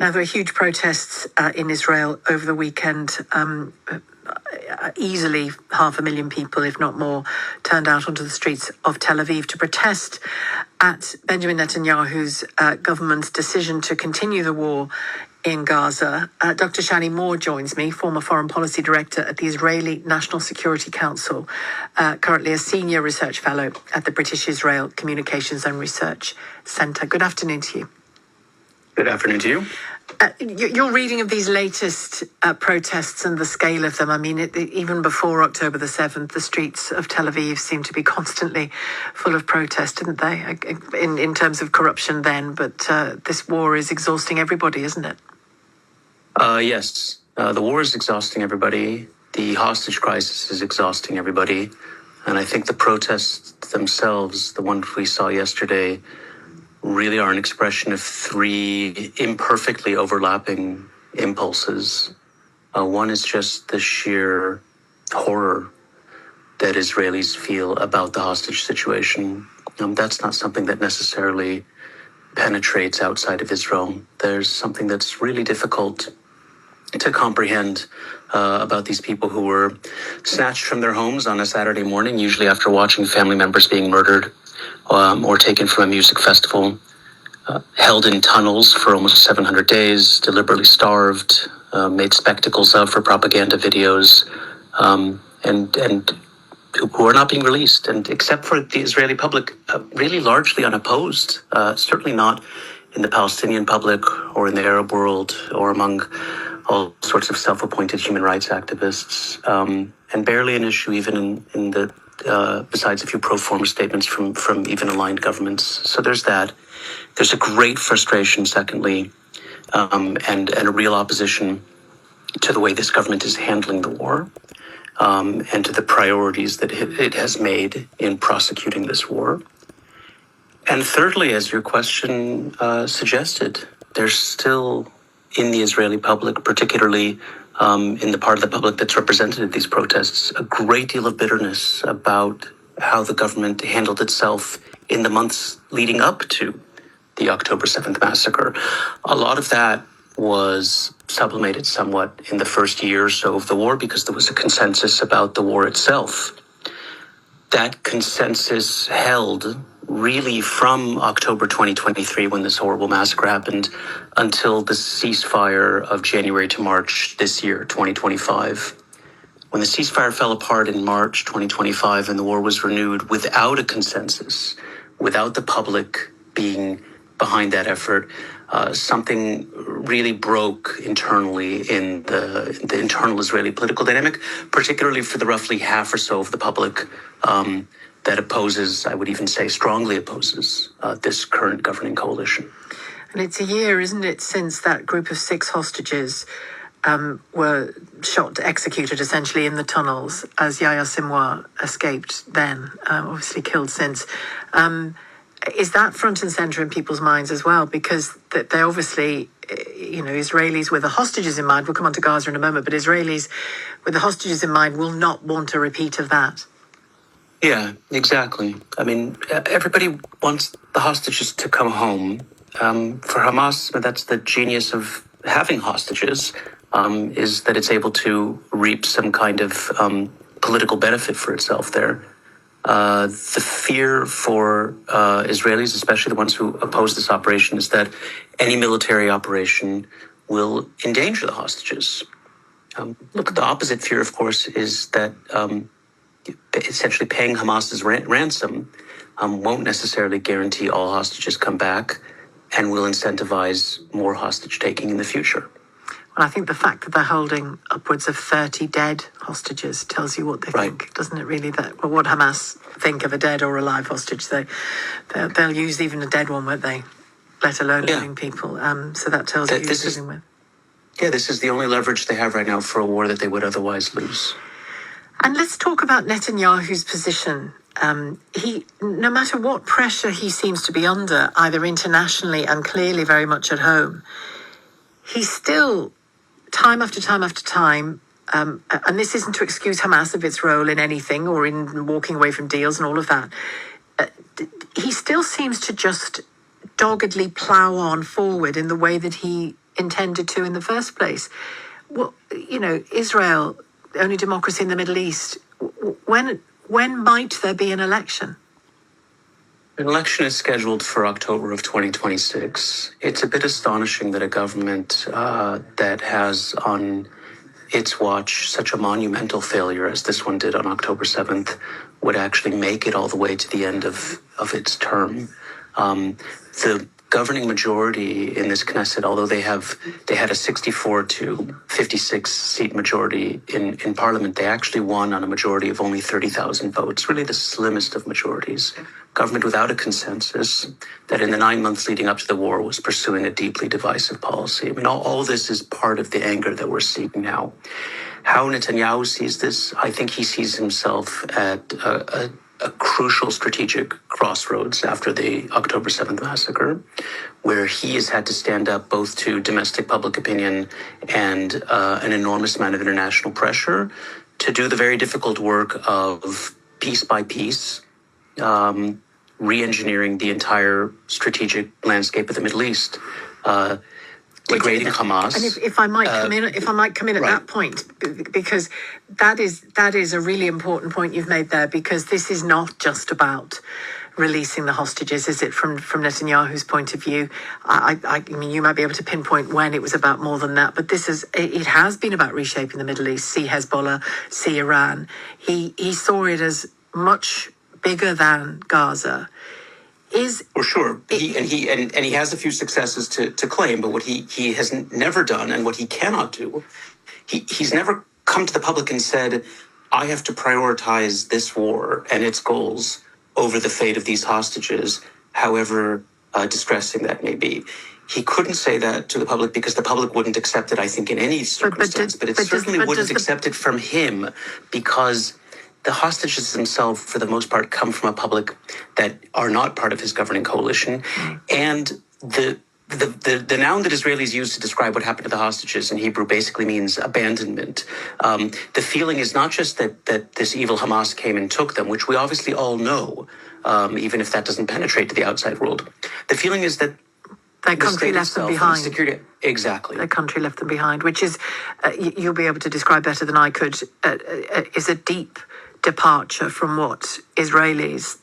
Now, there were huge protests in Israel over the weekend. Easily 500,000 people, if not more, turned out onto the streets of Tel Aviv to protest at Benjamin Netanyahu's government's decision to continue the war in Gaza. Dr. Shany Mor joins me, former foreign policy director at the Israeli National Security Council, currently a senior research fellow at the British Israel Communications and Research Centre. Good afternoon to you. Good afternoon to you. Your reading of these latest protests and the scale of them, I mean, even before October the 7th, the streets of Tel Aviv seemed to be constantly full of protest, didn't they, in terms of corruption then? But this war is exhausting everybody, isn't it? Yes, the war is exhausting everybody. The hostage crisis is exhausting everybody. And I think the protests themselves, the ones we saw yesterday, really are an expression of three imperfectly overlapping impulses. One is just the sheer horror that Israelis feel about the hostage situation. That's not something that necessarily penetrates outside of Israel. There's something that's really difficult to comprehend about these people who were snatched from their homes on a Saturday morning, usually after watching family members being murdered, or taken from a music festival, held in tunnels for almost 700 days, deliberately starved, made spectacles of for propaganda videos, and who are not being released. And except for the Israeli public, really largely unopposed, certainly not in the Palestinian public or in the Arab world or among all sorts of self-appointed human rights activists, and barely an issue even in the besides a few pro forma statements from even aligned governments. So there's that. There's a great frustration, secondly, and a real opposition to the way this government is handling the war, and to the priorities that it has made in prosecuting this war. And thirdly, as your question suggested, there's still in the Israeli public, particularly in the part of the public that's represented at these protests, a great deal of bitterness about how the government handled itself in the months leading up to the October 7th massacre. A lot of that was sublimated somewhat in the first year or so of the war because there was a consensus about the war itself. That consensus held really from October 2023, when this horrible massacre happened, until the ceasefire of January to March this year, 2025. When the ceasefire fell apart in March 2025 and the war was renewed without a consensus, without the public being behind that effort, something really broke internally in the internal Israeli political dynamic, particularly for the roughly half or so of the public that opposes, I would even say strongly opposes, this current governing coalition. And it's a year, isn't it, since that group of 6 hostages were executed essentially in the tunnels as Yahya Sinwar escaped then, obviously killed since. Is that front and center in people's minds as well? Because they obviously, Israelis with the hostages in mind, we'll come on to Gaza in a moment, but Israelis with the hostages in mind will not want a repeat of that. Yeah, exactly. I mean, everybody wants the hostages to come home. For Hamas, that's the genius of having hostages, is that it's able to reap some kind of political benefit for itself there. The fear for Israelis, especially the ones who oppose this operation, is that any military operation will endanger the hostages. Look, the opposite fear, of course, is that essentially paying Hamas's ransom won't necessarily guarantee all hostages come back and will incentivize more hostage taking in the future. Well, I think the fact that they're holding upwards of 30 dead hostages tells you what they think, doesn't it really? What Hamas think of a dead or alive hostage. They'll use even a dead one, won't they? Let alone living people. So that tells you who you're dealing with. Yeah, this is the only leverage they have right now for a war that they would otherwise lose. And let's talk about Netanyahu's position. No matter what pressure he seems to be under, either internationally and clearly very much at home, he's still, time after time after time, and this isn't to excuse Hamas of its role in anything or in walking away from deals and all of that, he still seems to just doggedly plough on forward in the way that he intended to in the first place. Well, Israel, the only democracy in the Middle East, when might there be an election? An election is scheduled for October of 2026. It's a bit astonishing that a government that has on its watch such a monumental failure as this one did on October 7th would actually make it all the way to the end of its term. The governing majority in this Knesset, although they had a 64 to 56 seat majority in parliament, they actually won on a majority of only 30,000 votes, really the slimmest of majorities. Government without a consensus that in the 9 months leading up to the war was pursuing a deeply divisive policy. I mean, all this is part of the anger that we're seeing now. How Netanyahu sees this, I think he sees himself at a crucial strategic crossroads after the October 7th massacre, where he has had to stand up both to domestic public opinion and an enormous amount of international pressure to do the very difficult work of piece by piece, re-engineering the entire strategic landscape of the Middle East, degrading Hamas. And if I might come in at that point, because that is a really important point you've made there, because this is not just about releasing the hostages, is it? From Netanyahu's point of view, I mean, you might be able to pinpoint when it was about more than that, but it has been about reshaping the Middle East. See Hezbollah, see Iran. He saw it as much bigger than Gaza. For sure, he has a few successes to claim, but what he has never done and what he cannot do, he's never come to the public and said, I have to prioritize this war and its goals over the fate of these hostages, however distressing that may be. He couldn't say that to the public because the public wouldn't accept it, I think, in any circumstance, but it certainly wouldn't accept it from him, because the hostages themselves, for the most part, come from a public that are not part of his governing coalition. And the noun that Israelis use to describe what happened to the hostages in Hebrew basically means abandonment. The feeling is not just that this evil Hamas came and took them, which we obviously all know, even if that doesn't penetrate to the outside world. The feeling is that their country left them behind. Security, exactly. Their country left them behind, which is, you'll be able to describe better than I could, is a deep departure from what Israelis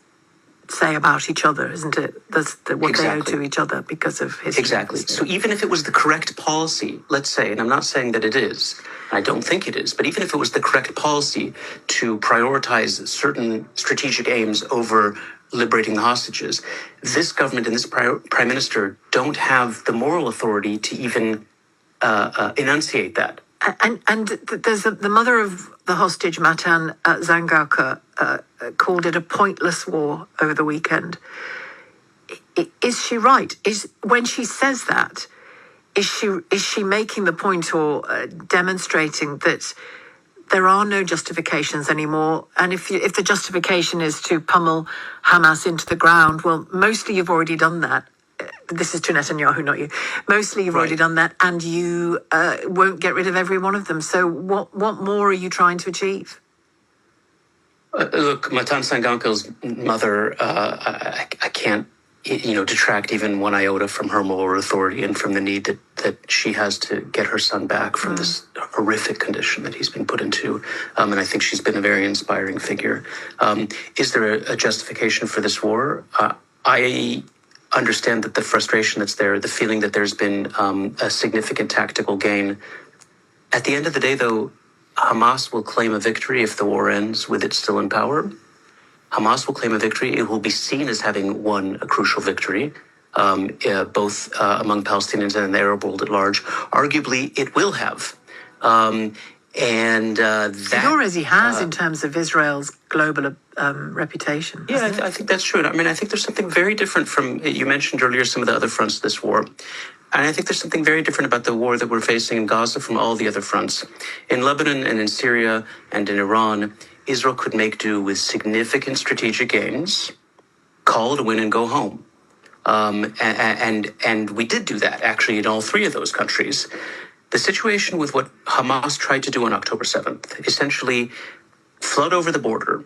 say about each other, isn't it? That's what they owe to each other because of history. Exactly. So even if it was the correct policy, let's say, and I'm not saying that it is, I don't think it is, but even if it was the correct policy to prioritize certain strategic aims over liberating the hostages, this government and this prime minister don't have the moral authority to even enunciate that. And there's the mother of the hostage, Matan Zangarka, called it a pointless war over the weekend. Is she right? When she says that, is she making the point or demonstrating that there are no justifications anymore? And if the justification is to pummel Hamas into the ground, well, mostly you've already done that. This is to Netanyahu, not you. Mostly you've already done that, and you won't get rid of every one of them. So what more are you trying to achieve? Look, Matan Sangankel's mother, I can't, detract even one iota from her moral authority and from the need that she has to get her son back from this horrific condition that he's been put into. And I think she's been a very inspiring figure. Is there a justification for this war? I understand that the frustration that's there, the feeling that there's been a significant tactical gain. At the end of the day, though, Hamas will claim a victory if the war ends with it still in power. Hamas will claim a victory. It will be seen as having won a crucial victory, both among Palestinians and in the Arab world at large. Arguably, it will have. That already has in terms of Israel's global reputation. Yeah, I think that's true. I mean, I think there's something very different from, you mentioned earlier some of the other fronts of this war. And I think there's something very different about the war that we're facing in Gaza from all the other fronts. In Lebanon and in Syria and in Iran, Israel could make do with significant strategic gains, call it a win and go home. And we did do that, actually, in all three of those countries. The situation with what Hamas tried to do on October 7th, essentially flood over the border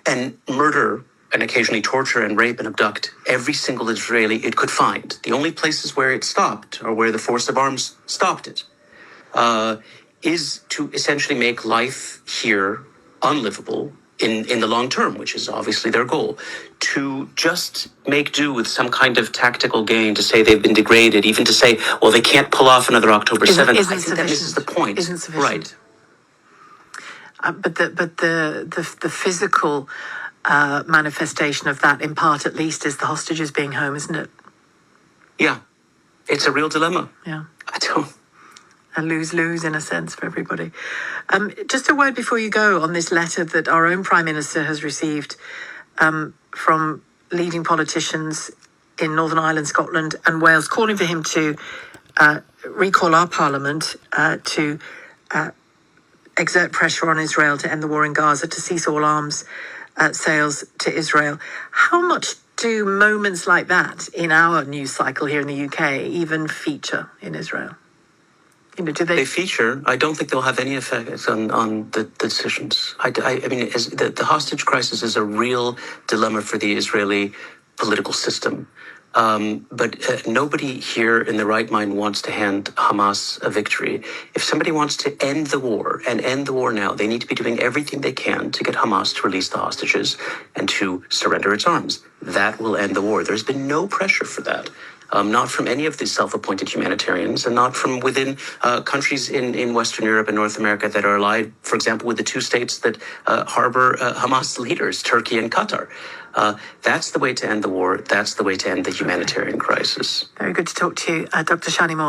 and murder and occasionally torture and rape and abduct every single Israeli it could find. The only places where it stopped, or where the force of arms stopped it, is to essentially make life here unlivable in the long term, which is obviously their goal. To just make do with some kind of tactical gain, to say they've been degraded, even to say, well, they can't pull off another October 7th, I think that misses the point. Isn't sufficient. Right. But the physical manifestation of that, in part at least, is the hostages being home, isn't it? Yeah. It's a real dilemma. Yeah. I don't... A lose-lose in a sense for everybody. Just a word before you go on this letter that our own Prime Minister has received from leading politicians in Northern Ireland, Scotland and Wales, calling for him to recall our Parliament to exert pressure on Israel to end the war in Gaza, to cease all arms sales to Israel. How much do moments like that in our news cycle here in the UK even feature in Israel? Do they feature? I don't think they'll have any effect on the decisions. I mean, the hostage crisis is a real dilemma for the Israeli political system. But nobody here in the right mind wants to hand Hamas a victory. If somebody wants to end the war, and end the war now, they need to be doing everything they can to get Hamas to release the hostages and to surrender its arms. That will end the war. There's been no pressure for that. Not from any of these self-appointed humanitarians, and not from within countries in Western Europe and North America that are allied, for example, with the two states that harbor Hamas leaders, Turkey and Qatar. That's the way to end the war. That's the way to end the humanitarian crisis. Very good to talk to you, Dr. Shany Mor.